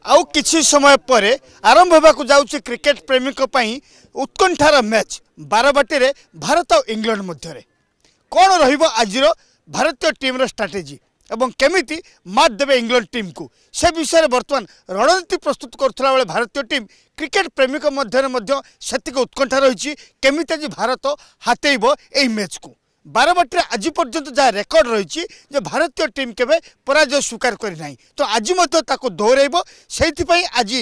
आउ किछि समय पर आरंभ होगा जाउछि क्रिकेट प्रेमी उत्कंठार मैच बारबाटी रे भारत और इंग्लैंड मध्य कौन रहिबो आजिर भारतीय टीम रो स्ट्रैटेजी एवं केमिति मात देवे इंग्लैंड टीम को से विषय बर्तमान रणनीति प्रस्तुत करुला बेले भारतीय टीम क्रिकेट प्रेमी मध्य सेतिक उत्कंठा रही केमिति आज भारत हातेइबो एई मैच को बारबाटी आज पर्यंत जहाँ रेकर्ड रही भारतीय टीम केवे पराजय स्वीकार करना तो आज दोहरब से आज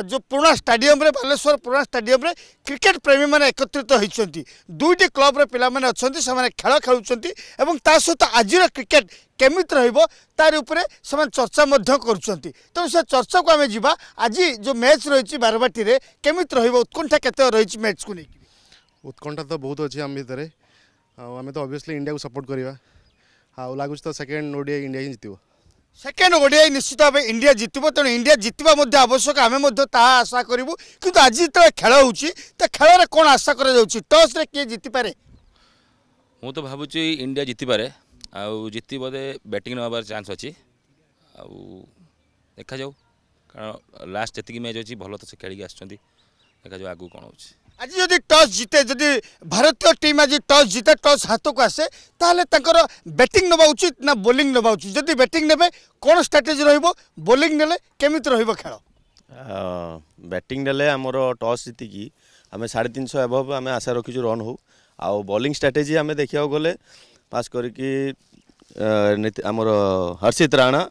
जो पुराना स्टाडियम रे बालेश्वर पुराना स्टाडियम रे क्रिकेट प्रेमी मैंने एकत्रित होती दुईटी क्लब रे पिला माने अच्छे से खेल खेलुंट और सहित आज क्रिकेट केमिति रहिबो तार उपरे से चर्चा करुँच तेणु से चर्चा को आम जा आज जो मैच रही बारबाटी रे केमिति रहिबो उत्कंठा केते रही मैच को लेकिन उत्कंठा तो बहुत अच्छी आम भितर आम तो ऑब्वियसली इंडिया को सपोर्ट करवा लगुच तो सेकेंड ओडीआई इंडिया ही जीत सेकेंड ओडीआई निश्चित भाव इंडिया जितब तेणु इंडिया जितवा आवश्यक आम आशा करूँ कि आज जो खेल होती खेल में कौन आशा टॉस रे किए जीतिपे मु तो भावुची इंडिया जीतिपे जीति बोधे बैटिंग नबार चान्स अच्छी देखा जाऊ कारण लास्ट जी मैच अच्छी भल तो से खेल देखा जाऊ आगू कौन हो आज जदि टॉस जीते जदि भारतीय टीम आज टॉस जीते टॉस हाथ को आसे ताहले तंकर बैटिंग नबा उचित ना बोलिंग नबा उचित जदि बैटिंग नेबे कौन स्ट्रैटेजी रहिबो बोलिंग नेले केमिति रहिबो खेल बैटिंग नेले हमर टॉस जीतिकी आम 350 एबव आम आशा रखीचु रन हो आउ बॉलिंग स्ट्रैटेजी आम देखा गले पास करके आमर हर्षित राणा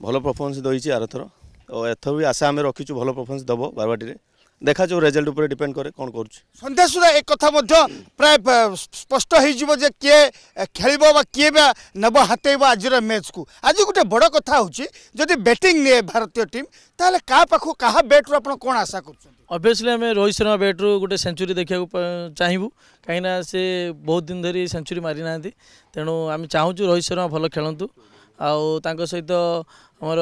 भल परफॉर्मेंस देछि आरथर और एथर भी आशा आम रखीचु भल परफॉर्मेंस दबो बारबाटी देखा जो रिजल्ट ऊपर डिपेंड करे कौन कर संध्या सुधा एक कथा प्राय स्पष्ट हो किए खेल किए नब हाथेब आज मैच को आज गोटे बड़ कथा होदी बैटिंग निए भारतीय टीम ताले का पाखु कहा बैट रू आप कौन आशा कर ऑब्वियसली आम रोहित शर्मा बैट रू गोटे सेंचुरी देखा चाहबू कहीं से बहुत दिन धरी सेंचुरी मारी ना तेणु आम चाहूँ रोहित शर्मा भल खेलतु आउ सहित आमर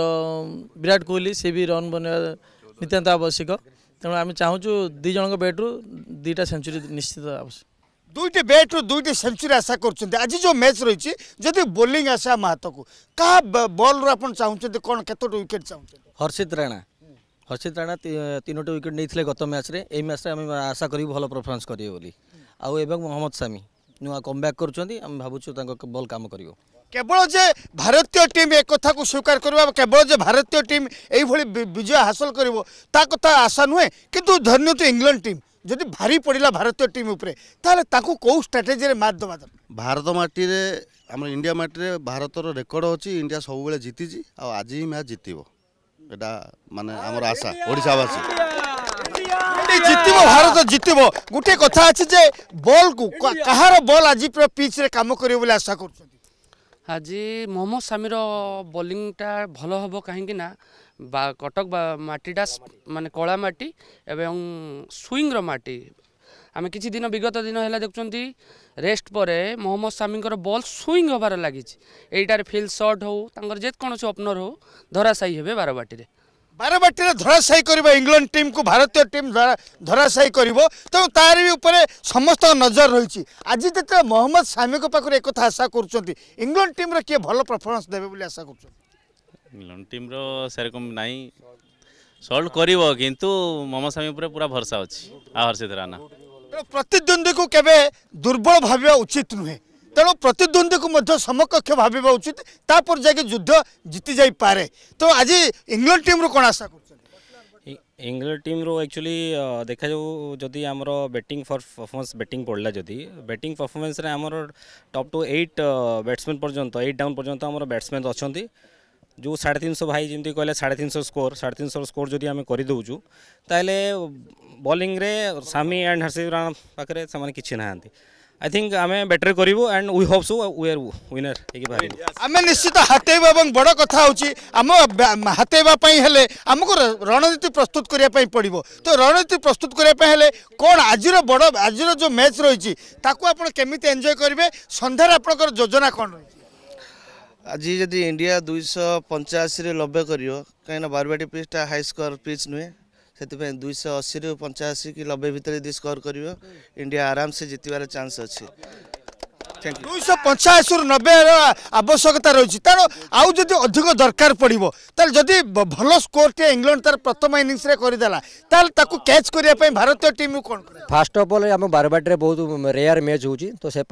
विराट कोहली से भी रन बनवा नितांत आवश्यक तेणु आम चाहूँ दी जन बैट्रु दुईटा सेंचुरी निश्चित आवश्यक दुईटे बैट्रु दुईटी सेंचुरी आशा कर आज जो मैच रही जदि बोलिंग आसे आम हाथ को क्या बॉल आप चाहते कौन केत विकेट चाहते हर्षित राणा 3टी विकेट नहीं गत मैच रे ए मैच आम आशा करी भल परफॉर्मेंस करेंगे बोली आउ एवं मोहम्मद सामी नुआ कमबैक कर भावुँ बल काम कर केवल जे भारतीय टीम एक कथा को स्वीकार करवा केवल जे भारतीय टीम यही विजय हासिल कर कथा आशा नुहे किंतु धन्य तो इंग्लैंड टीम जदि भारी पड़ा भारतीय टीम उपरे ताले ताकू कौ स्ट्रैटेजी रे मात दबा भारत माटी रे आम इंडिया माटी रे भारत रेकर्ड अच्छी इंडिया सब बेले जीति आज ही मैच जीतब एटा माने आमर आशा ओडिशावासी जीतब भारत जीतब गोटे कथा अच्छे जे बॉल को कहार बॉल आज पिच रे काम करियो आशा कर आज मोहम्मद सामीर बोलिंगटा भल हम कहीं कटक माटीटा माने कला माटी एवं स्विंग माटी आम किसी दिन विगत दिन है देखुं रेस्ट पर मोहम्मद सामी बॉल स्विंग होबार लगी यहीटार फिल्ड शॉट हो जेकोसी ओपनर हो धराशायी हे बारबाटी बारबाटी धराशायी कर इंग्लैंड टीम को भारतीय टीम धराशायी कर तेणु तार भी उपर समस्त नजर रही आज जो मोहम्मद सामी पाखे एक आशा कर इंग्लैंड टीम किए भल परफॉर्मेंस देवे आशा कर इंग्लैंड टीम सेरकम नाई सल्ट कर किंतु मोहम्मद सामी पूरा भरसा अच्छी हर्षित राणा प्रतिद्वंदी को केवे दुर्बल भाव उचित नुहे तेणु प्रतिद्वंदी को समकक्ष भाव उचित तापर जाके युद्ध जीति जाई पारे तो आज इंग्लैंड टीम रो कौन आशा कर इंग्लैंड टीम रो एक्चुअली देखा जाऊ जदि आमर बैटिंग फॉर परफॉर्मेंस बैटिंग पड़ला जदि बैटिंग परफॉर्मेंस रे आमर टॉप टू 8 बैट्समैन पर्यंत 8 डाउन पर्यंत आमर बैट्समैन अच्छी जो 350 भाई जमी कहले 350 स्कोर जदि आम करदे ताले बॉलिंग रे सामी एंड हर्षित राणा पाखे से किसी ना आई थिंक आम बेटर करूँ and we hope so we are winner आम निश्चित हाथेब और बड़ कथा आम हाथेबापी आमको रणनीति प्रस्तुत करने पड़ो तो रणनीति प्रस्तुत करने कौन आज आज जो मैच रही आप केमी एंजॉय करेंगे सन्धार आप योजना कौन रही आज जदि इंडिया 285 90 कर कहीं बारबाटी पिचटा हाई स्कोर पिच नुहे से 280 ରୁ 85 କି 90 भितर यदि स्कोर कर इंडिया आराम से जीतबार चांस अच्छी 285 रु 90 आवश्यकता रही तेणु आउ जदि अधिक दरकार पड़ो जदि भल स्कोर टे इंग्लैंड तार प्रथम इनिंग्स रे करदेला कैच करने भारतीय टीम कौन फास्ट अफ अल आम बारबाटी बहुत रेयर मैच हो तो से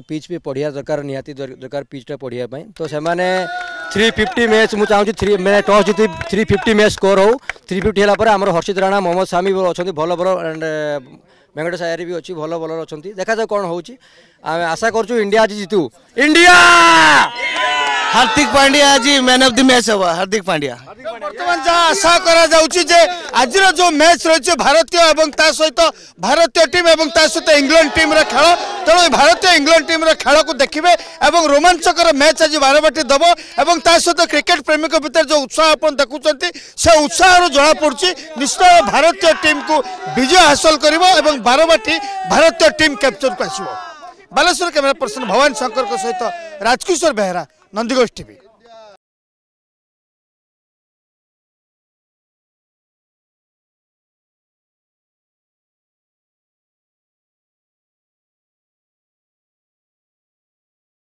पिच भी पढ़िया दरकार निहाती दरकार पिचटा पढ़िया तो से 350 मैच मुझे चाहूँगी मैंने टॉस जीति 350 मैच स्कोर हो 350 है आम हर्षित राणा मोहम्मद सामी अच्छा भल भल एंड वेंकटेश आयर भी अच्छी भल बलर अच्छा देखा जाए कौन हो आशा करूँ इंडिया आज जीतू इंडिया हार्दिक पांड्या आज मैन ऑफ द मैच हवा हार्दिक पांड्या बर्तमान जहाँ आशा करा आज जो मैच रही भारतीय एवं सहित भारतीय टीम एवं सहित इंग्लैंड टीम खेल तेणु भारतीय इंग्लैंड टीम खेल को देखिए और रोमांचकर मैच आज बारबाटी दब और सहित क्रिकेट प्रेमी भितर जो उत्साह आप देखुं से उत्साह जना पड़ी निश्चय भारतीय टीम को विजय हासिल कर बारबाटी भारतीय टीम कैप्चर को आसो बालेश्वर कैमेरा पर्सन भवानी शंकर सहित राजकिशोर बेहरा नंदीगोष टीवी।